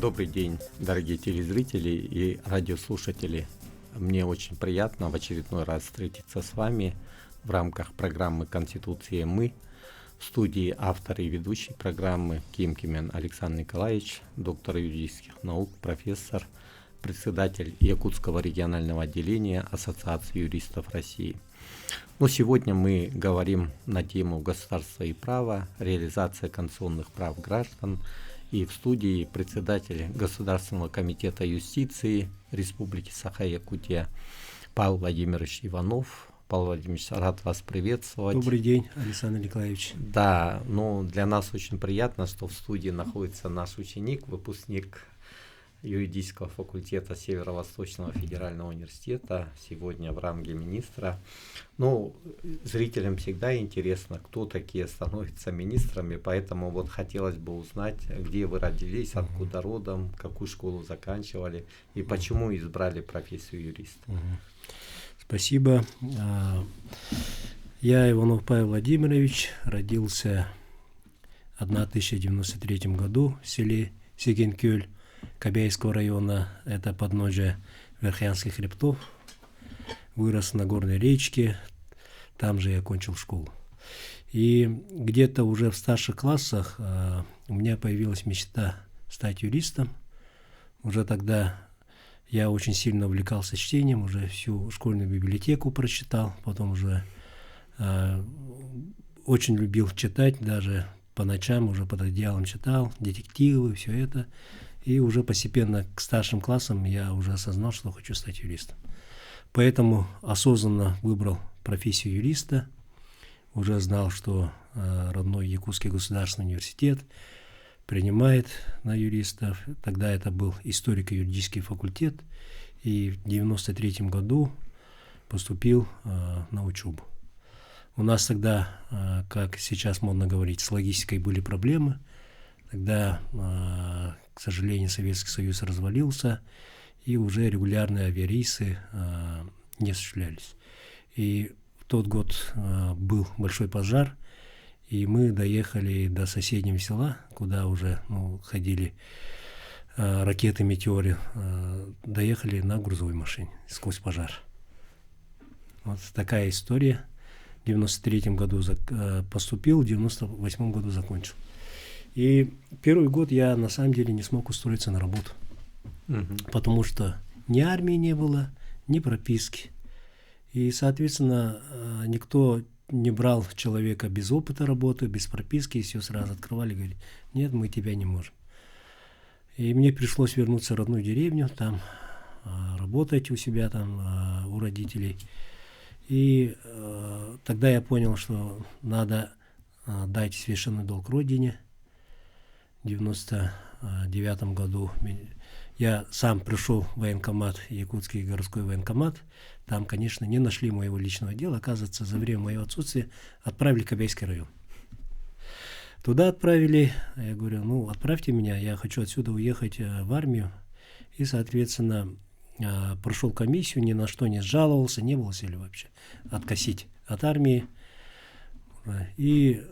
Добрый день, дорогие телезрители и радиослушатели. Мне очень приятно в очередной раз встретиться с вами в рамках программы «Конституция. Мы». В студии автор и ведущий программы Кимкимен Александр Николаевич, доктор юридических наук, профессор, председатель Якутского регионального отделения Ассоциации юристов России. Но сегодня мы говорим на тему государства и права, реализация конституционных прав граждан. И в студии председатель Государственного комитета юстиции Республики Саха-Якутия Павел Владимирович Иванов. Павел Владимирович, рад вас приветствовать. Добрый день, Александр Николаевич. Да, для нас очень приятно, что в студии находится наш ученик, выпускник юридического факультета Северо-Восточного федерального университета, сегодня в ранге министра. Зрителям всегда интересно, кто такие становятся министрами, поэтому хотелось бы узнать, где вы родились, откуда родом, какую школу заканчивали и почему избрали профессию юриста. Спасибо. Я Иванов Павел Владимирович, родился в 1093 году в селе Сегенкёль Кобяйского района, это подножие Верхоянских хребтов. Вырос на горной речке, там же я окончил школу. И где-то уже в старших классах у меня появилась мечта стать юристом. Уже тогда я очень сильно увлекался чтением, уже всю школьную библиотеку прочитал, потом уже очень любил читать, даже по ночам уже под одеялом читал, детективы, все это. И уже постепенно к старшим классам я уже осознал, что хочу стать юристом. Поэтому осознанно выбрал профессию юриста. Уже знал, что родной Якутский государственный университет принимает на юристов. Тогда это был историко-юридический факультет. И в 1993 году поступил на учебу. У нас тогда, как сейчас модно говорить, с логистикой были проблемы. Тогда, к сожалению, Советский Союз развалился, и уже регулярные авиарейсы не осуществлялись. И в тот год был большой пожар, и мы доехали до соседнего села, куда уже ходили ракеты-метеоры, доехали на грузовой машине сквозь пожар. Вот такая история. В 1993 году поступил, в 1998 году закончил. И первый год я на самом деле не смог устроиться на работу, потому что ни армии не было, ни прописки. И, соответственно, никто не брал человека без опыта работы, без прописки, и все сразу открывали, говорили: нет, мы тебя не можем. И мне пришлось вернуться в родную деревню, там работать у себя, там у родителей. И тогда я понял, что надо дать священный долг родине. В 1999 году я сам пришел в военкомат, Якутский городской военкомат. Там, конечно, не нашли моего личного дела. Оказывается, за время моего отсутствия отправили в Кобяйский район. Туда отправили. Я говорю: отправьте меня, я хочу отсюда уехать в армию. И, соответственно, прошел комиссию, ни на что не жаловался, не было цели вообще откосить от армии. И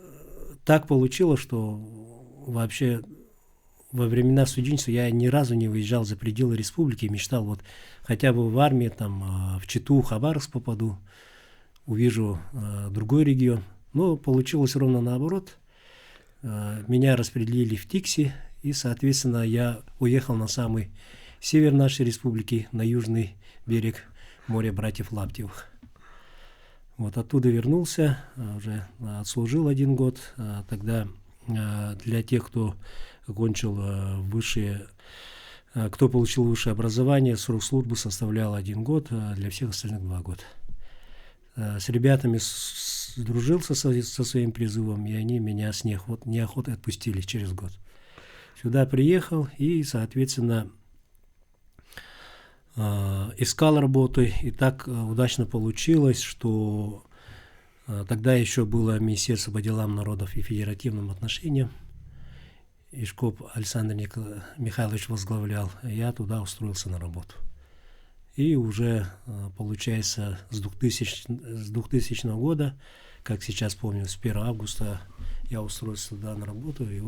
так получилось, что вообще во времена студенчества я ни разу не выезжал за пределы республики, мечтал хотя бы в армии, там, в Читу, Хабаровск попаду, увижу другой регион. Но получилось ровно наоборот. Меня распределили в Тикси, и, соответственно, я уехал на самый север нашей республики, на южный берег моря братьев Лаптевых. Оттуда вернулся, уже отслужил 1 год. Тогда для тех, кто окончил кто получил высшее образование, срок службы составлял 1 год, а для всех остальных 2 года. С ребятами сдружился со своим призывом, и они меня с неохотой отпустили через год. Сюда приехал и, соответственно, искал работу, и так удачно получилось, что тогда еще было Министерство по делам народов и федеративным отношениям. Ишкоп Александр Михайлович возглавлял, я туда устроился на работу. И уже, получается, с 2000 года, как сейчас помню, с 1 августа я устроился туда на работу, и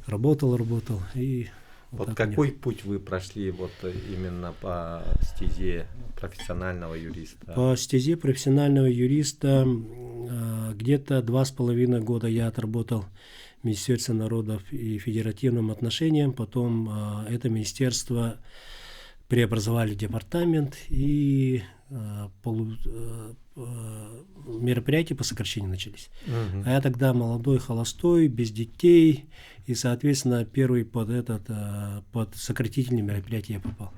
работал, и Вот какой путь вы прошли вот именно по стезе профессионального юриста? По стезе профессионального юриста где-то 2,5 года я отработал в Министерстве народов и федеративным отношениям. Потом это министерство преобразовали департамент, и мероприятия по сокращению начались. А я тогда молодой, холостой, без детей, и, соответственно, первый под сократительные мероприятия я попал.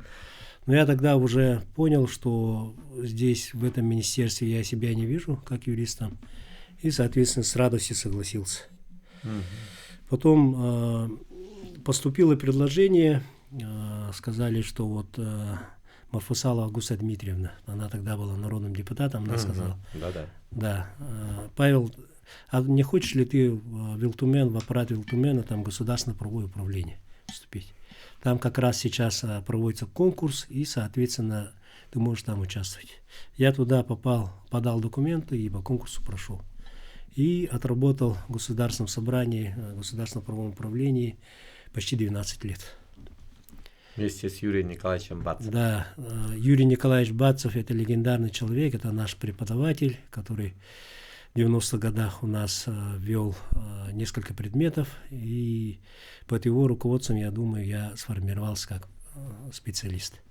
Но я тогда уже понял, что здесь, в этом министерстве, я себя не вижу как юристом, и, соответственно, с радостью согласился. Потом поступило предложение, сказали, что вот Мафусалова Гуса Дмитриевна, она тогда была народным депутатом, она сказала, Павел, а не хочешь ли ты в Вилтумен, в аппарат Вилтумена, там государственное правовое управление вступить? Там как раз сейчас проводится конкурс, и, соответственно, ты можешь там участвовать. Я туда попал, подал документы и по конкурсу прошел. И отработал в Государственном собрании, Государственном правовом управлении почти 12 лет. Вместе с Юрием Николаевичем Бадцевым. Да, Юрий Николаевич Бадцев – это легендарный человек, это наш преподаватель, который в 90-х годах у нас вел несколько предметов, и под его руководством, я думаю, я сформировался как специалист.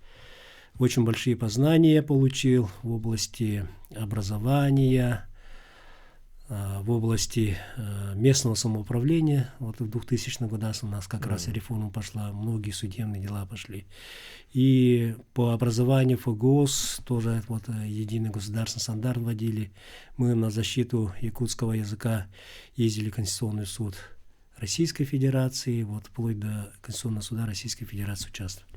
Очень большие познания получил в области образования, в области местного самоуправления. Вот в 2000-х годах у нас как раз реформа пошла, многие судебные дела пошли. И по образованию ФГОС тоже вот единый государственный стандарт вводили. Мы на защиту якутского языка ездили в Конституционный суд Российской Федерации, вот вплоть до Конституционного суда Российской Федерации участвовали.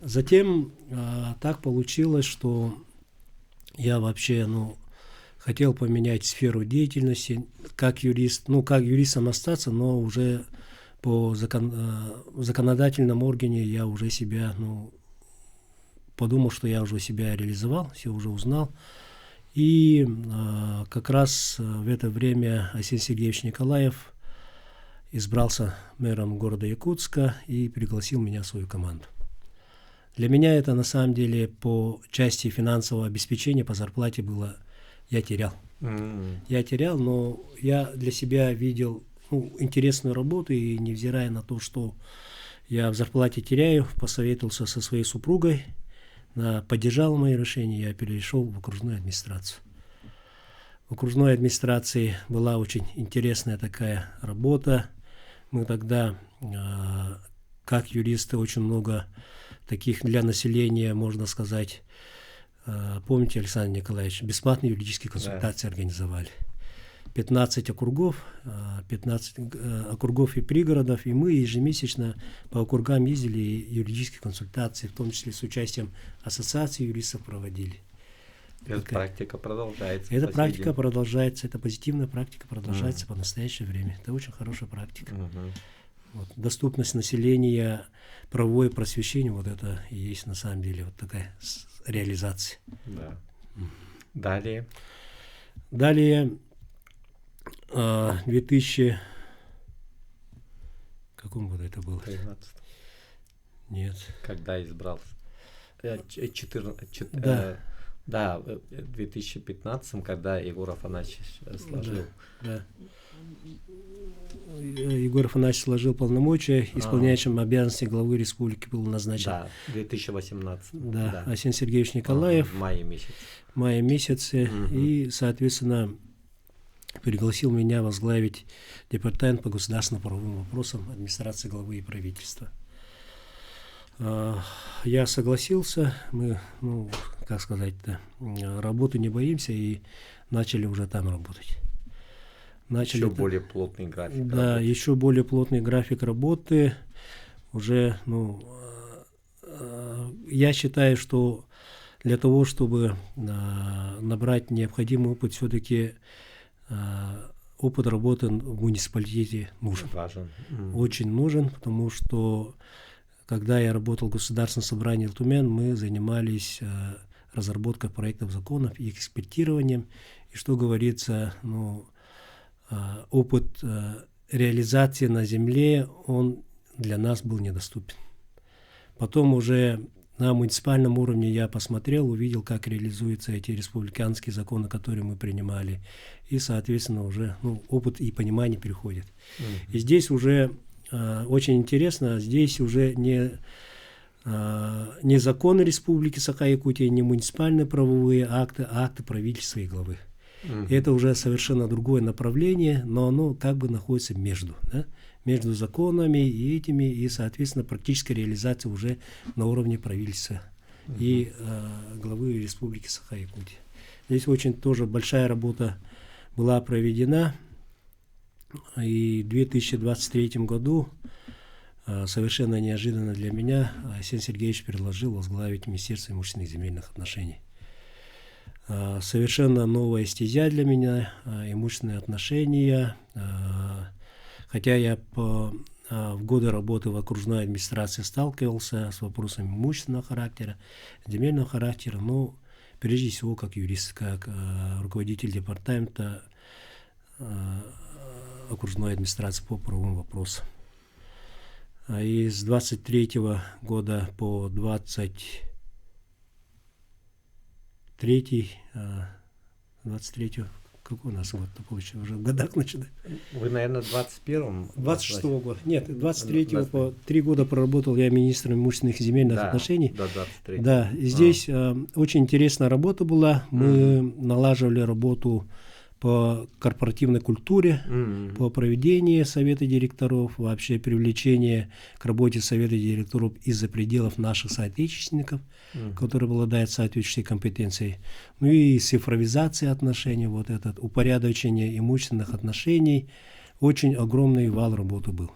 Затем так получилось, что я вообще, хотел поменять сферу деятельности, как юрист, как юристом остаться, но уже в законодательном органе я уже себя, подумал, что я уже себя реализовал, все уже узнал. И как раз в это время Арсений Сергеевич Николаев избрался мэром города Якутска и пригласил меня в свою команду. Для меня это на самом деле по части финансового обеспечения, по зарплате было, я терял. Я терял, но я для себя видел интересную работу, и невзирая на то, что я в зарплате теряю, посоветовался со своей супругой, она поддержала мои решения, я перешел в окружную администрацию. В окружной администрации была очень интересная такая работа. Мы тогда, как юристы, очень много таких для населения, можно сказать, помните, Александр Николаевич, бесплатные юридические консультации организовали. 15 округов, 15 округов и пригородов, и мы ежемесячно по округам ездили и юридические консультации, в том числе с участием ассоциации юристов проводили. Эта практика продолжается. Эта практика продолжается, эта позитивная практика продолжается по настоящее время. Это очень хорошая практика. Вот. Доступность населения, правовое просвещение, вот это и есть на самом деле вот такая реализация. Да. Далее, 2000... Каком году это было? 13. Нет. Когда избрался? 14. Да, в 2015, когда Егор Афанасьевич сложил. Да. Егор Афанасьевич сложил полномочия, исполняющим обязанности главы республики был назначен. Да, 2018. Да, Арсений Сергеевич Николаев. В мае месяце. И, соответственно, пригласил меня возглавить департамент по государственным правовым вопросам администрации главы и правительства. Я согласился, мы, работы не боимся, и начали уже там работать. Еще более плотный график. Да, еще более плотный график работы. Уже, я считаю, что для того, чтобы набрать необходимый опыт, все-таки опыт работы в муниципалитете нужен. Важен. Очень нужен, потому что когда я работал в Государственном собрании Вилтумен, мы занимались разработкой проектов законов и их экспертированием. И что говорится, опыт реализации на земле он для нас был недоступен. Потом уже на муниципальном уровне я посмотрел, увидел, как реализуются эти республиканские законы, которые мы принимали. И, соответственно, уже опыт и понимание переходит. И здесь уже очень интересно, здесь уже не законы Республики Саха-Якутия, не муниципальные правовые акты, а акты правительства и главы. Это уже совершенно другое направление, но оно как бы находится между законами и этими, и, соответственно, практическая реализация уже на уровне правительства и главы Республики Саха-Якутия. Здесь очень тоже большая работа была проведена, и в 2023 году совершенно неожиданно для меня Арсений Сергеевич предложил возглавить Министерство имущественных и земельных отношений. Совершенно новая стезя для меня, имущественные отношения. Хотя я в годы работы в окружной администрации сталкивался с вопросами имущественного характера, земельного характера, но прежде всего как юрист, как руководитель департамента окружной администрации по правовым вопросам. И с 23 года по 23, какой у нас год-то получился, уже в годах начинает. Вы, наверное, в 21-м? 26-го года. Нет, 23-го, по 3 года проработал я министром имущественных и земельных отношений. Да, 23. Да, здесь очень интересная работа была. Мы налаживали работу по корпоративной культуре, по проведению совета директоров, вообще привлечение к работе совета директоров из-за пределов наших соотечественников, которые обладают соответствующей компетенцией. Ну и цифровизация отношений, вот этот упорядочение имущественных отношений. Очень огромный вал работы был.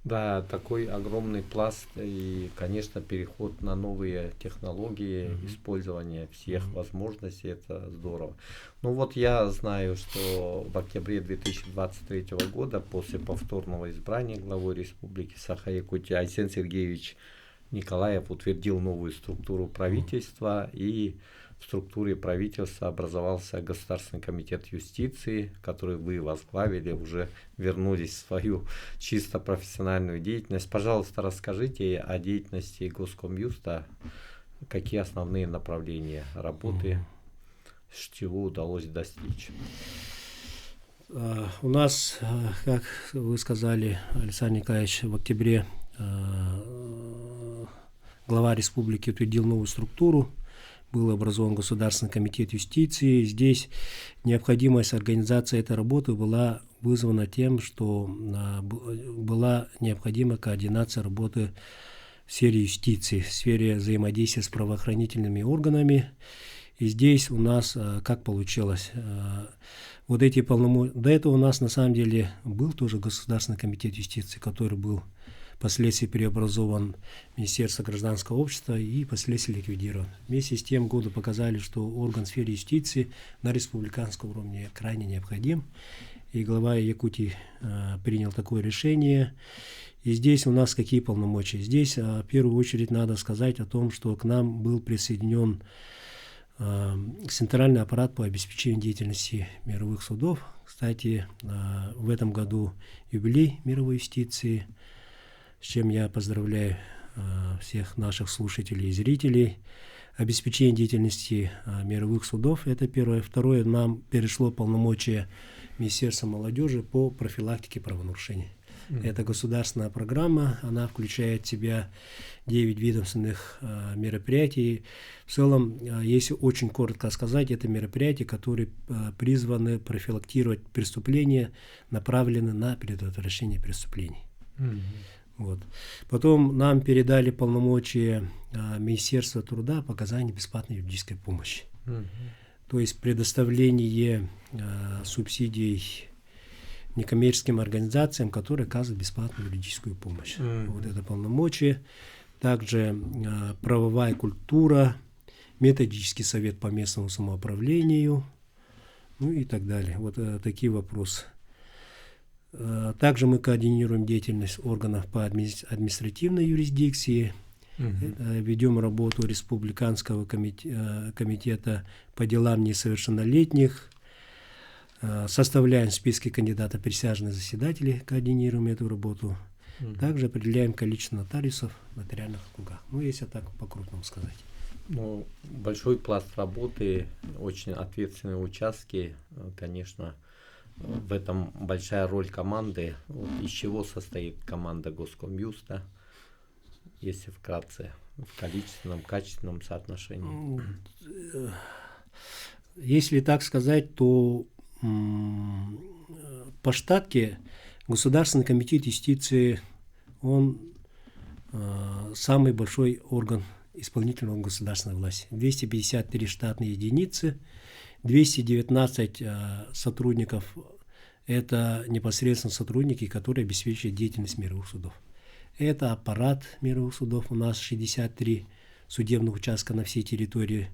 Да, такой огромный пласт и, конечно, переход на новые технологии, использование всех возможностей, это здорово. Ну вот я знаю, что в октябре 2023 года, после повторного избрания главой Республики Саха-Якутия, Арсений Сергеевич Николаев утвердил новую структуру правительства, и в структуре правительства образовался Государственный комитет юстиции, который вы возглавили, уже вернулись в свою чисто профессиональную деятельность. Пожалуйста, расскажите о деятельности Госкомюста, какие основные направления работы, чего удалось достичь. У нас, как вы сказали, Александр Николаевич, в октябре глава республики утвердил новую структуру. Был образован Государственный комитет юстиции. Здесь необходимость организации этой работы была вызвана тем, что была необходима координация работы в сфере юстиции, в сфере взаимодействия с правоохранительными органами. И здесь у нас как получилось? Вот эти полномочия... До этого у нас на самом деле был тоже Государственный комитет юстиции, который был впоследствии преобразован в Министерство гражданского общества и впоследствии ликвидирован. Вместе с тем годы показали, что орган в сфере юстиции на республиканском уровне крайне необходим. И глава Якутии принял такое решение. И здесь у нас какие полномочия? Здесь в первую очередь надо сказать о том, что к нам был присоединен центральный аппарат по обеспечению деятельности мировых судов. Кстати, в этом году юбилей мировой юстиции, с чем я поздравляю всех наших слушателей и зрителей. Обеспечение деятельности мировых судов – это первое. Второе, нам перешло полномочия Министерства молодежи по профилактике правонарушений. Это государственная программа, она включает в себя 9 ведомственных мероприятий. В целом, если очень коротко сказать, это мероприятия, которые призваны профилактировать преступления, направлены на предотвращение преступлений. Вот. Потом нам передали полномочия Министерства труда по оказанию бесплатной юридической помощи. То есть предоставление субсидий некоммерческим организациям, которые оказывают бесплатную юридическую помощь. Вот это полномочия. Также правовая культура, методический совет по местному самоуправлению, ну и так далее. Вот такие вопросы. Также мы координируем деятельность органов по административной юрисдикции, ведем работу Республиканского комитета по делам несовершеннолетних, Составляем списки кандидатов присяжных заседателей, координируем эту работу. Также определяем количество нотариусов в нотариальных округах. Ну, если так по-крупному сказать. Ну, большой пласт работы, очень ответственные участки, конечно, в этом большая роль команды. Вот из чего состоит команда Госкомюста, если вкратце, в количественном, качественном соотношении? Если так сказать, то по штатке Государственный комитет юстиции, он самый большой орган исполнительного государственной власти. 253 штатные единицы, 219 сотрудников – это непосредственно сотрудники, которые обеспечивают деятельность мировых судов. Это аппарат мировых судов, у нас 63 судебных участка на всей территории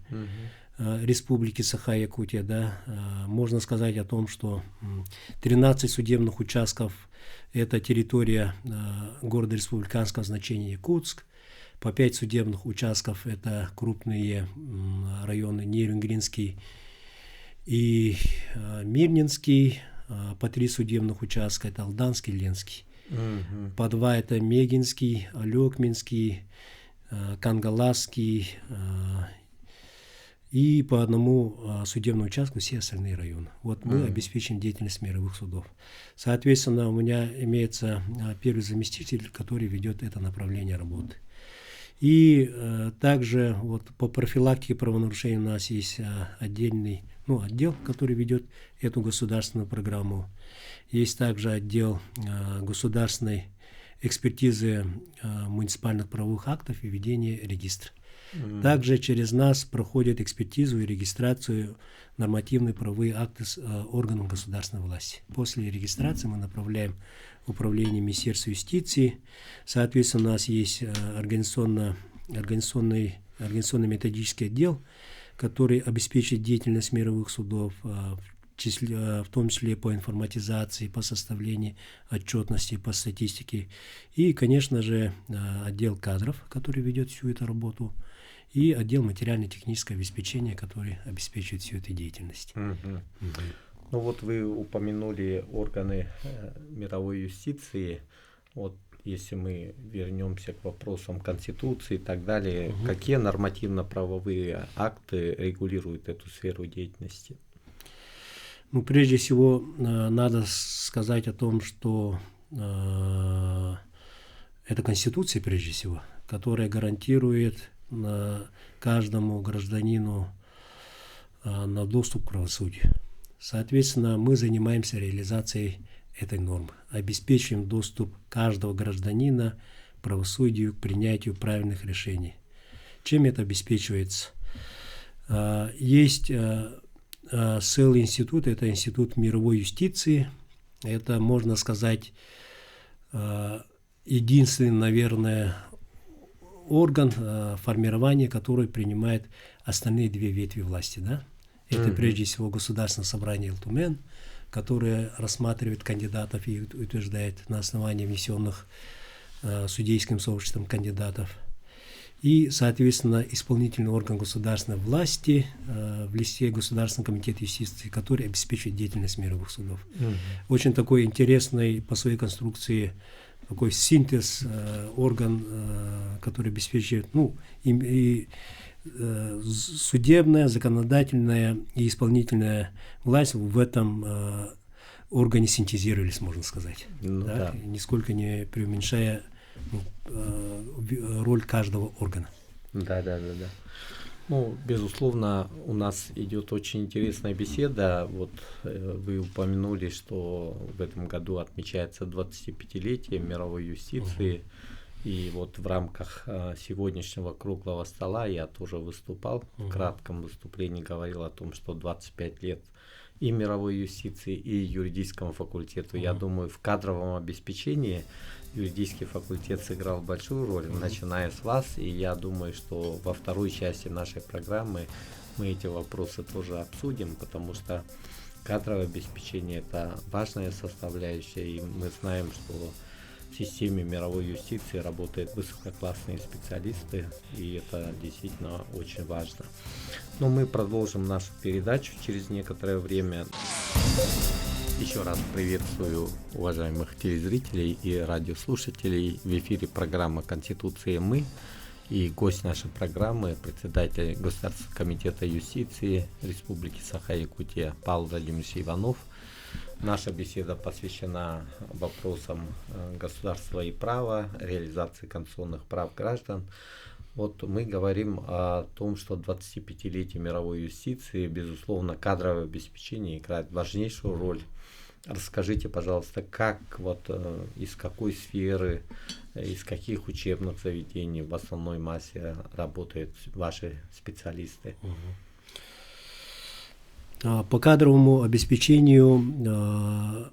Республики Саха-Якутия. Да. Можно сказать о том, что 13 судебных участков – это территория города республиканского значения Якутск, по 5 судебных участков – это крупные районы Нерюнгринский и Мирнинский, по 3 судебных участка – это Алданский, Ленский. По 2 – это Мегинский, Алекминский, Кангаласский, и по 1 судебному участку все остальные районы. Вот мы обеспечим деятельность мировых судов. Соответственно, у меня имеется первый заместитель, который ведет это направление работы. И также вот по профилактике правонарушений у нас есть отдельный отдел, который ведет эту государственную программу. Есть также отдел государственной экспертизы муниципальных правовых актов и ведения регистра. Также через нас проходят экспертизу и регистрацию нормативные правовые акты с органов государственной власти. После регистрации мы направляем в управление Министерства юстиции. Соответственно, у нас есть организационно-методический отдел, который обеспечит деятельность мировых судов, в том числе по информатизации, по составлению отчетности, по статистике. И, конечно же, отдел кадров, который ведет всю эту работу, и отдел материально-технического обеспечения, который обеспечивает всю эту деятельность. Ну вот вы упомянули органы мировой юстиции. Вот если мы вернемся к вопросам Конституции и так далее, какие нормативно-правовые акты регулируют эту сферу деятельности? Ну, прежде всего, надо сказать о том, что это Конституция, прежде всего, которая гарантирует каждому гражданину на доступ к правосудию. Соответственно, мы занимаемся реализацией этой нормы, обеспечиваем доступ каждого гражданина к правосудию, к принятию правильных решений. Чем это обеспечивается? Есть целый институт, это институт мировой юстиции. Это, можно сказать, единственный, наверное, орган формирования, который принимает остальные 2 ветви власти. Да? Это прежде всего Государственное собрание Элтумен, которое рассматривает кандидатов и утверждает на основании внесенных судейским сообществом кандидатов. И, соответственно, исполнительный орган государственной власти в листе Государственного комитета юстиции, который обеспечивает деятельность мировых судов. Очень такой интересный по своей конструкции такой синтез, орган, который обеспечивает судебная, законодательная и исполнительная власть в этом органе синтезировались, можно сказать. Да? Нисколько не преуменьшая роль каждого органа. Да. Ну, безусловно, у нас идет очень интересная беседа. Вот вы упомянули, что в этом году отмечается 25-летие мировой юстиции. И вот в рамках сегодняшнего круглого стола я тоже выступал, в кратком выступлении говорил о том, что 25 лет и мировой юстиции, и юридическому факультету. Я думаю, в кадровом обеспечении юридический факультет сыграл большую роль, начиная с вас. И я думаю, что во второй части нашей программы мы эти вопросы тоже обсудим, потому что кадровое обеспечение – это важная составляющая, и мы знаем, что в системе мировой юстиции работают высококлассные специалисты, и это действительно очень важно. Но мы продолжим нашу передачу через некоторое время. Еще раз приветствую уважаемых телезрителей и радиослушателей. В эфире программа «Конституция. Мы». И гость нашей программы, председатель Государственного комитета юстиции Республики Саха-Якутия Павел Владимирович Иванов. Наша беседа посвящена вопросам государства и права, реализации конституционных прав граждан. Вот мы говорим о том, что 25-летие мировой юстиции, безусловно, кадровое обеспечение играет важнейшую роль. Расскажите, пожалуйста, как из какой сферы, из каких учебных заведений в основной массе работают ваши специалисты? По кадровому обеспечению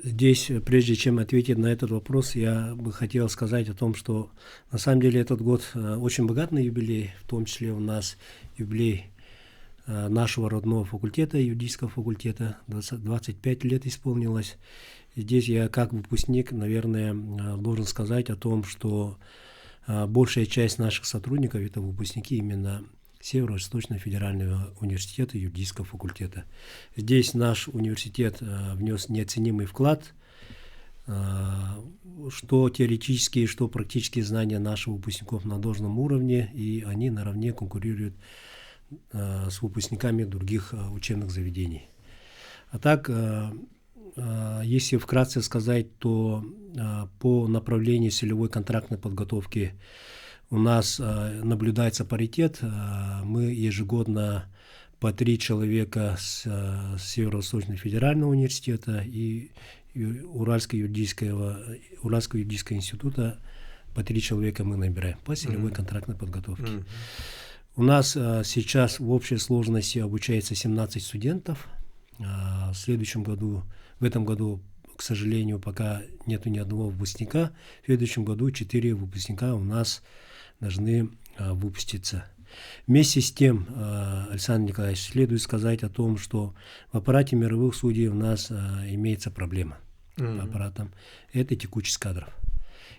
здесь, прежде чем ответить на этот вопрос, я бы хотел сказать о том, что на самом деле этот год очень богат на юбилей, в том числе у нас юбилей нашего родного факультета, юридического факультета, 25 лет исполнилось. Здесь я как выпускник, наверное, должен сказать о том, что большая часть наших сотрудников – это выпускники именно Северо-Восточного федерального университета, юридического факультета. Здесь наш университет внес неоценимый вклад, что теоретические, что практические знания наших выпускников на должном уровне, и они наравне конкурируют с выпускниками других учебных заведений. А так, если вкратце сказать, то по направлению целевой контрактной подготовки у нас наблюдается паритет. Мы ежегодно по 3 человека с Северо-Восточного федерального университета и Уральского юридического института по 3 человека мы набираем по целевой контрактной подготовке. У нас сейчас в общей сложности обучается 17 студентов. В этом году, к сожалению, пока нету ни одного выпускника. В следующем году 4 выпускника у нас должны выпуститься. Вместе с тем, Александр Николаевич, следует сказать о том, что в аппарате мировых судей у нас имеется проблема. По аппаратам. Это текучесть кадров.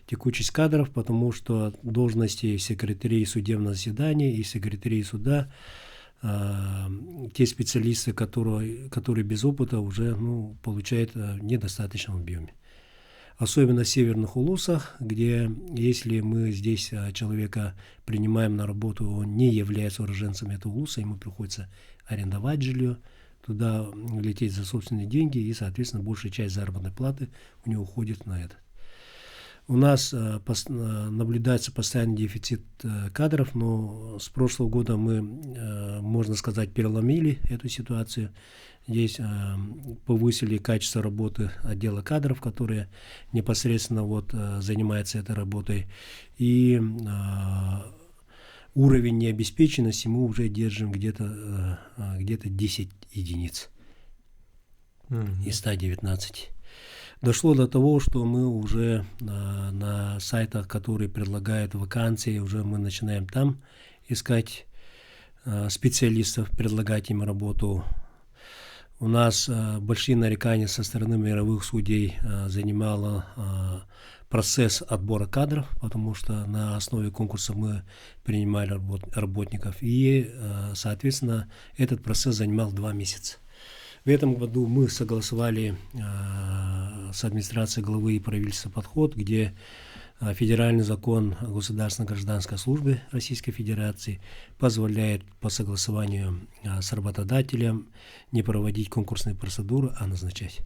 Текучесть кадров, потому что должности секретарей судебного заседания и секретарей суда, те специалисты, которые без опыта уже получают в недостаточном объеме. Особенно в северных улусах, где если мы здесь человека принимаем на работу, он не является уроженцем этого улуса, ему приходится арендовать жилье, туда лететь за собственные деньги, и, соответственно, большая часть заработной платы у него уходит на это. У нас наблюдается постоянный дефицит кадров, но с прошлого года мы, можно сказать, переломили эту ситуацию. Здесь повысили качество работы отдела кадров, которые непосредственно занимаются этой работой. И уровень необеспеченности мы уже держим где-то 10 единиц из 119. Дошло до того, что мы уже на сайтах, которые предлагают вакансии, уже мы начинаем там искать специалистов, предлагать им работу. У нас большие нарекания со стороны мировых судей занимало процесс отбора кадров, потому что на основе конкурса мы принимали работников. И, соответственно, этот процесс занимал 2 месяца. В этом году мы согласовали с администрацией главы и правительства подход, где федеральный закон о государственной гражданской службе Российской Федерации позволяет по согласованию с работодателем не проводить конкурсные процедуры, а назначать.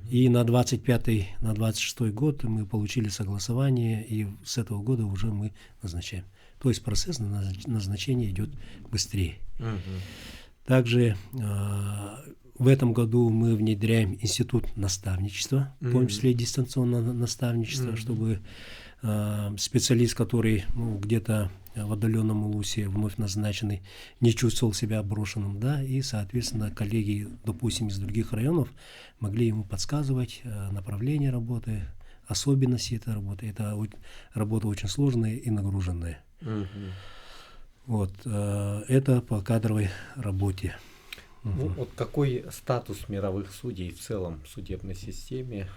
И на 25-26 год мы получили согласование, и с этого года уже мы назначаем. То есть процесс назначения идет быстрее. Также в этом году мы внедряем институт наставничества, в том числе дистанционное наставничество, чтобы специалист, который где-то в отдаленном улусе вновь назначенный, не чувствовал себя брошенным, да, и, соответственно, коллеги, допустим, из других районов могли ему подсказывать направление работы, особенности этой работы. Это работа очень сложная и нагруженная. Это по кадровой работе. Какой статус мировых судей в целом в судебной системе?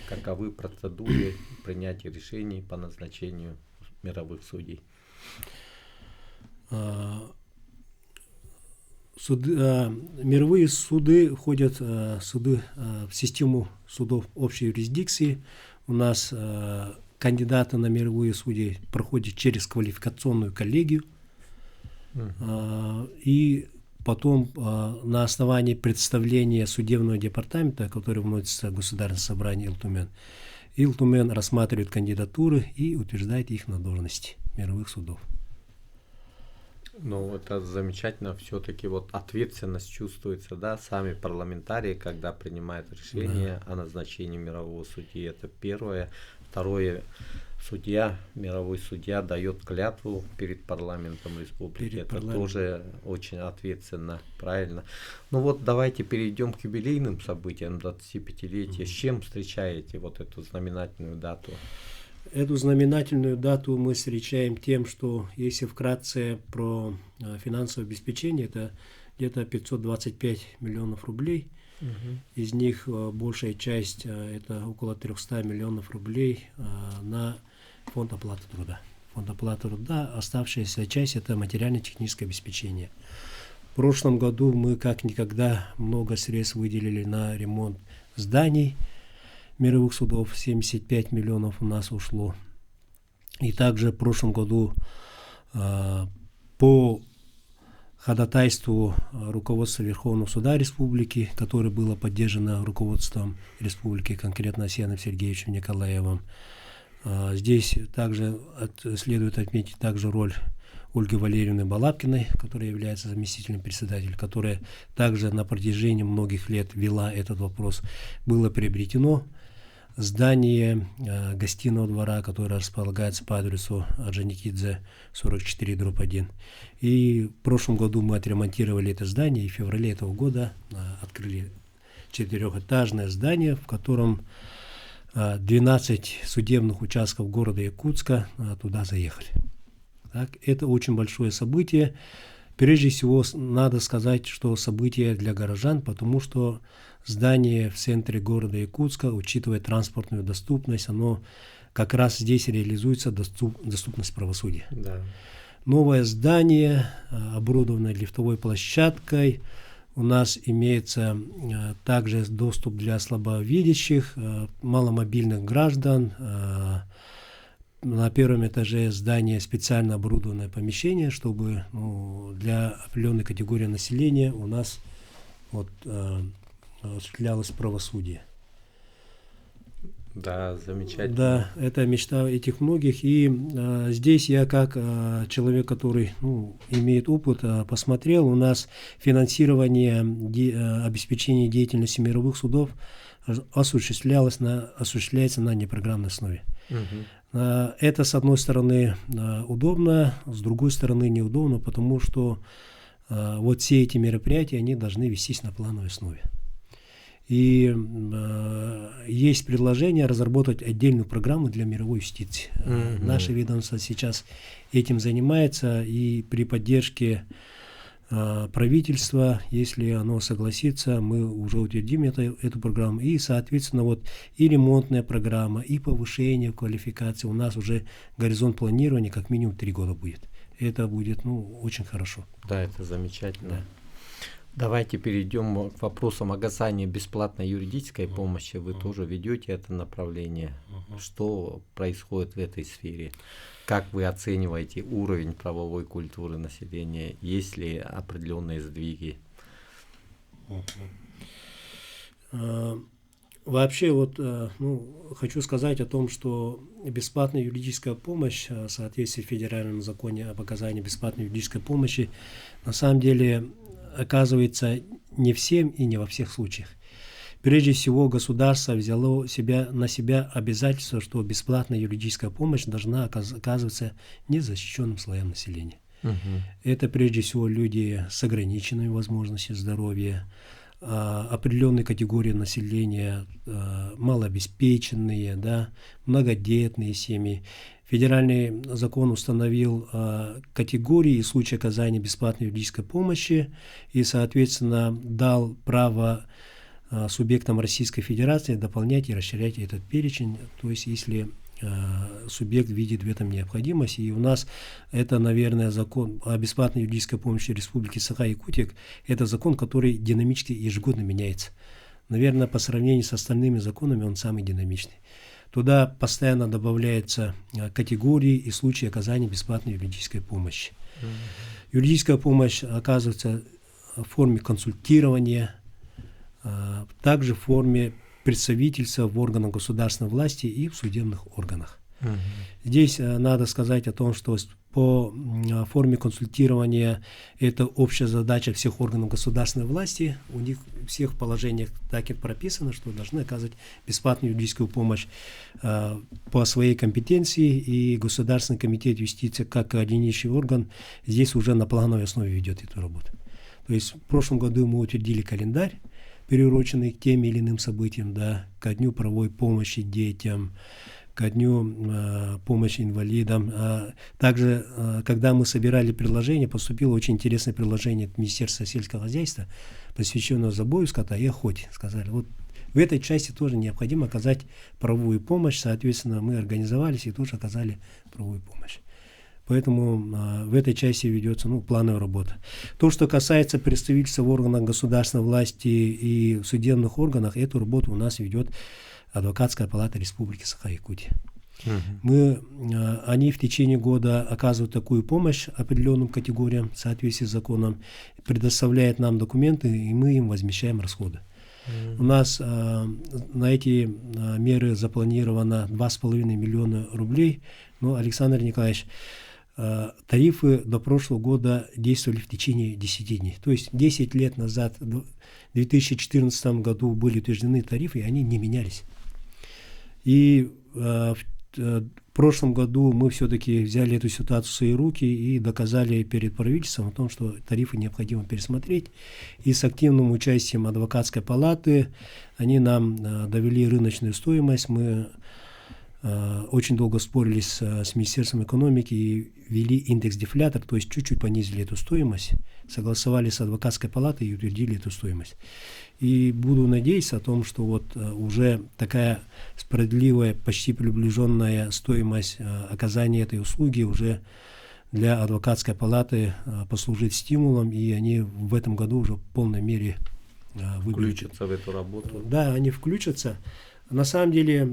каковы процедуры принятия решений по назначению мировых судей? Мировые суды входят суды в систему судов общей юрисдикции. У нас кандидаты на мировые судьи проходят через квалификационную коллегию. И потом на основании представления судебного департамента, который вносится в Государственное собрание Илтумен рассматривает кандидатуры и утверждает их на должности мировых судов. Ну, это замечательно, все-таки вот ответственность чувствуется, да, сами парламентарии, когда принимают решение о назначении мирового судьи, это первое. Второе, мировой судья дает клятву перед парламентом республики, это тоже очень ответственно, правильно. Ну вот давайте перейдем к юбилейным событиям 25-летия. С чем встречаете вот эту знаменательную дату? Эту знаменательную дату мы встречаем тем, что если вкратце про финансовое обеспечение, это где-то 525 миллионов рублей. Из них большая часть, это около 300 миллионов рублей на фонд оплаты труда. Фонд оплаты труда, оставшаяся часть, это материально-техническое обеспечение. В прошлом году мы как никогда много средств выделили на ремонт зданий мировых судов, 75 миллионов у нас ушло. И также в прошлом году по ходатайству руководства Верховного суда Республики, которое было поддержано руководством Республики, конкретно Асеном Сергеевичем Николаевым. Здесь также следует отметить также роль Ольги Валерьевны Балабкиной, которая является заместителем председателя, которая также на протяжении многих лет вела этот вопрос. Было приобретено здание гостиного двора, которое располагается по адресу Орджоникидзе 44/1. И в прошлом году мы отремонтировали это здание, и в феврале этого года открыли 4-этажное здание, в котором 12 судебных участков города Якутска туда заехали. Так, это очень большое событие. Прежде всего, надо сказать, что событие для горожан, потому что здание в центре города Якутска, учитывая транспортную доступность, оно как раз здесь реализуется доступность правосудия. Да. Новое здание, оборудованное лифтовой площадкой. У нас имеется также доступ для слабовидящих, маломобильных граждан. На первом этаже здания специально оборудованное помещение, чтобы для определенной категории населения у нас осуществлялось правосудие. Да, замечательно. Да, это мечта этих многих. И здесь я как человек, который имеет опыт, посмотрел, у нас финансирование обеспечения деятельности мировых судов осуществляется на непрограммной основе. Это, с одной стороны, удобно, с другой стороны, неудобно, потому что вот все эти мероприятия, они должны вестись на плановой основе. И есть предложение разработать отдельную программу для мировой юстиции. Наше ведомство сейчас этим занимается, и при поддержке правительства, если оно согласится, мы уже утвердим эту программу. И, соответственно, и ремонтная программа, и повышение квалификации. У нас уже горизонт планирования как минимум 3 года будет. Это будет очень хорошо. Да, это замечательно. Да. Давайте перейдем к вопросам оказания бесплатной юридической помощи. Вы тоже ведете это направление. Что происходит в этой сфере? Как вы оцениваете уровень правовой культуры населения? Есть ли определенные сдвиги? Вообще, хочу сказать о том, что бесплатная юридическая помощь в соответствии с федеральным законом об оказании бесплатной юридической помощи на самом деле оказывается не всем и не во всех случаях. Прежде всего, государство взяло на себя обязательство, что бесплатная юридическая помощь должна оказываться незащищенным слоям населения. Это прежде всего люди с ограниченными возможностями здоровья, определенные категории населения, малообеспеченные, многодетные семьи. Федеральный закон установил категории и случаи оказания бесплатной юридической помощи и, соответственно, дал право субъектам Российской Федерации дополнять и расширять этот перечень, то есть если субъект видит в этом необходимость. И у нас это, наверное, закон о бесплатной юридической помощи Республики Саха-Якутия, это закон, который динамически ежегодно меняется. Наверное, по сравнению с остальными законами он самый динамичный. Туда постоянно добавляются категории и случаи оказания бесплатной юридической помощи. Юридическая помощь оказывается в форме консультирования, также в форме представительства в органах государственной власти и в судебных органах. Здесь надо сказать о том, что по форме консультирования это общая задача всех органов государственной власти. У них всех в положениях так и прописано, что должны оказывать бесплатную юридическую помощь по своей компетенции, и Государственный комитет юстиции как координирующий орган здесь уже на плановой основе ведет эту работу. То есть в прошлом году мы утвердили календарь, приуроченный к тем или иным событиям, да, ко дню правовой помощи детям, ко дню помощи инвалидам. Также, когда мы собирали предложение, поступило очень интересное предложение от Министерства сельского хозяйства, посвященное забою скота и охоте. Сказали, вот в этой части тоже необходимо оказать правовую помощь, соответственно, мы организовались и тоже оказали правовую помощь. Поэтому в этой части ведется плановая работа. То, что касается представительства в органах государственной власти и в судебных органах, эту работу у нас ведет Адвокатская палата Республики Саха-Якутия. Они в течение года оказывают такую помощь определенным категориям в соответствии с законом, предоставляют нам документы, и мы им возмещаем расходы. У нас на эти меры запланировано 2,5 миллиона рублей. Но, Александр Николаевич, тарифы до прошлого года действовали в течение 10 дней. То есть 10 лет назад, в 2014 году были утверждены тарифы, и они не менялись. И в прошлом году мы все-таки взяли эту ситуацию в свои руки и доказали перед правительством о том, что тарифы необходимо пересмотреть. И с активным участием Адвокатской палаты они нам довели рыночную стоимость. Мы очень долго спорили с Министерством экономики и ввели индекс-дефлятор, то есть чуть-чуть понизили эту стоимость, согласовали с Адвокатской палатой и утвердили эту стоимость. И буду надеяться о том, что вот уже такая справедливая, почти приближенная стоимость оказания этой услуги уже для Адвокатской палаты послужит стимулом, и они в этом году уже в полной мере включатся в эту работу. Да, они включатся. На самом деле,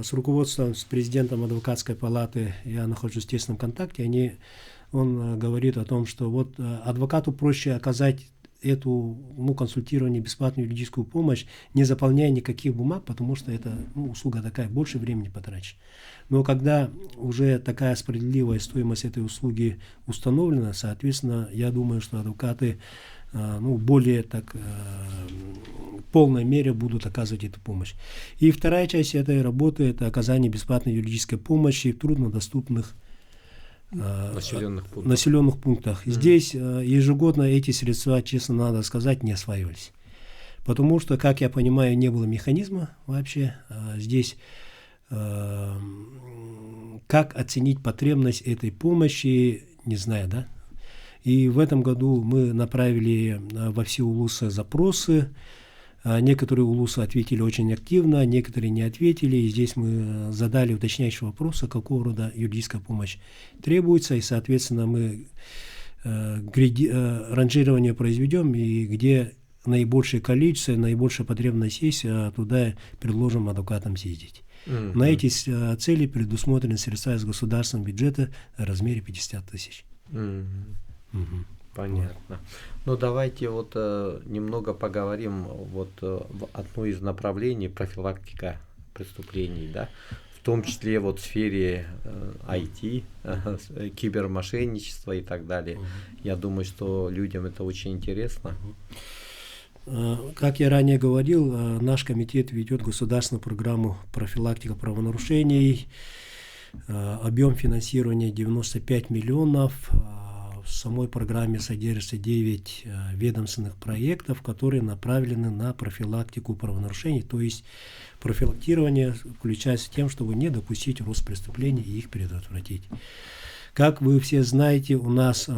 с руководством, с президентом Адвокатской палаты я нахожусь в тесном контакте. Он говорит о том, что вот адвокату проще оказать эту консультирование, бесплатную юридическую помощь, не заполняя никаких бумаг, потому что это услуга такая, больше времени потрачешь. Но когда уже такая справедливая стоимость этой услуги установлена, соответственно, я думаю, что адвокаты более так в полной мере будут оказывать эту помощь. И вторая часть этой работы – это оказание бесплатной юридической помощи в труднодоступных населенных пунктах. Здесь ежегодно эти средства, честно надо сказать, не осваивались. Потому что, как я понимаю, не было механизма вообще. Здесь как оценить потребность этой помощи, не знаю, да? И в этом году мы направили во все улусы запросы. Некоторые улусы ответили очень активно, некоторые не ответили. И здесь мы задали уточняющие вопросы, какого рода юридическая помощь требуется. И, соответственно, мы ранжирование произведем, и где наибольшее количество, наибольшая потребность есть, туда предложим адвокатам съездить. На эти цели предусмотрены средства из государственного бюджета в размере 50 тысяч. Понятно. Ну давайте вот немного поговорим в одно из направлений профилактика преступлений, да, в том числе в сфере IT, кибермошенничества и так далее. Я думаю, что людям это очень интересно. Как я ранее говорил, наш комитет ведет государственную программу профилактика правонарушений. Объем финансирования 95 миллионов. В самой программе содержится 9 ведомственных проектов, которые направлены на профилактику правонарушений, то есть профилактирование включается тем, чтобы не допустить рост преступлений и их предотвратить. Как вы все знаете, у нас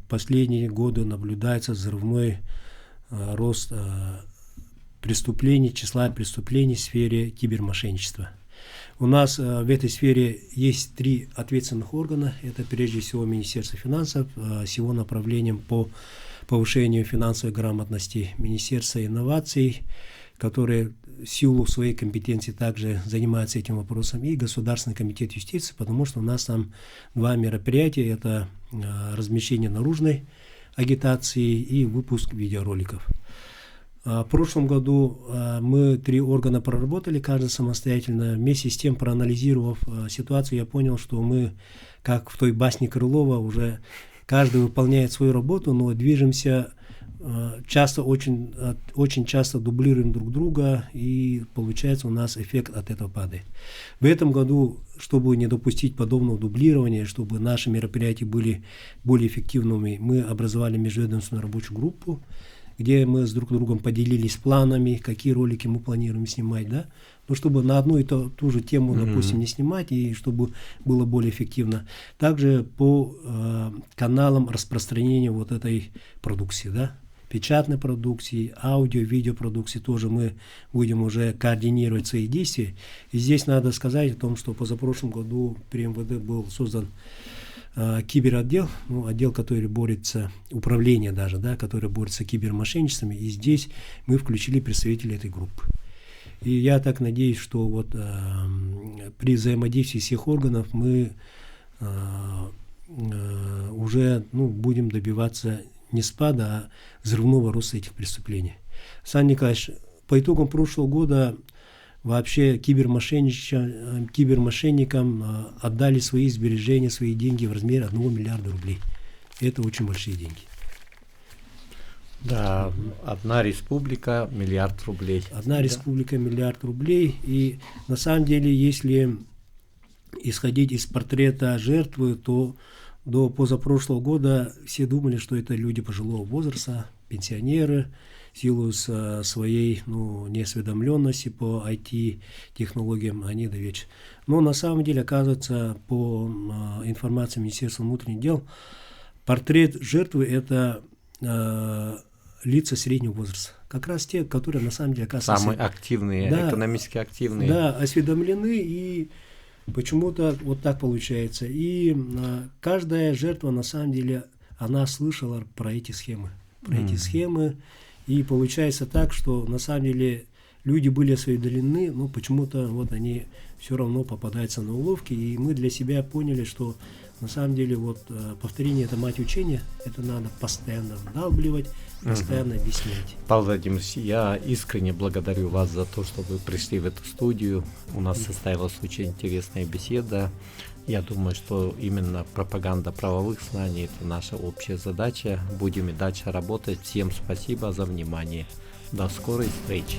последние годы наблюдается взрывной рост преступлений, числа преступлений в сфере кибермошенничества. У нас в этой сфере есть 3 ответственных органа. Это прежде всего Министерство финансов с его направлением по повышению финансовой грамотности, Министерство инноваций, которое в силу своей компетенции также занимается этим вопросом, и Государственный комитет юстиции, потому что у нас там 2 мероприятия. Это размещение наружной агитации и выпуск видеороликов. В прошлом году мы 3 органа проработали, каждый самостоятельно. Вместе с тем, проанализировав ситуацию, я понял, что мы, как в той басне Крылова, уже каждый выполняет свою работу, но движемся часто, очень часто дублируем друг друга, и получается у нас эффект от этого падает. В этом году, чтобы не допустить подобного дублирования, чтобы наши мероприятия были более эффективными, мы образовали межведомственную рабочую группу, где мы с друг другом поделились планами, какие ролики мы планируем снимать, да, но чтобы на одну и ту же тему, допустим, не снимать, и чтобы было более эффективно. Также по каналам распространения вот этой продукции, да, печатной продукции, аудио, видеопродукции тоже мы будем уже координировать свои действия. И здесь надо сказать о том, что позапрошлом году при МВД был создан киберотдел, отдел, который борется, управление даже, да, который борется с кибермошенничествами, и здесь мы включили представителей этой группы. И я так надеюсь, что вот при взаимодействии всех органов мы уже будем добиваться не спада, а взрывного роста этих преступлений. Сан Николаевич, по итогам прошлого года вообще кибермошенникам отдали свои сбережения, свои деньги в размере 1 миллиарда рублей. Это очень большие деньги. Да, одна республика, 1 миллиард рублей. Одна республика, 1 миллиард рублей. И на самом деле, если исходить из портрета жертвы, то до позапрошлого года все думали, что это люди пожилого возраста, пенсионеры, в силу своей неосведомленности по IT-технологиям, они довечны. Но на самом деле, оказывается, по информации Министерства внутренних дел, портрет жертвы – это лица среднего возраста. Как раз те, которые на самом деле оказываются… Самые активные, да, экономически активные. Да, осведомлены, и почему-то вот так получается. И каждая жертва, на самом деле, она слышала про эти схемы. И получается так, что на самом деле люди были осведомлены, но почему-то вот они все равно попадаются на уловки. И мы для себя поняли, что на самом деле вот повторение – это мать учения, это надо постоянно вдалбливать, постоянно объяснять. Павел Владимирович, я искренне благодарю вас за то, что вы пришли в эту студию. У нас состоялась очень интересная беседа. Я думаю, что именно пропаганда правовых знаний – это наша общая задача. Будем и дальше работать. Всем спасибо за внимание. До скорой встречи.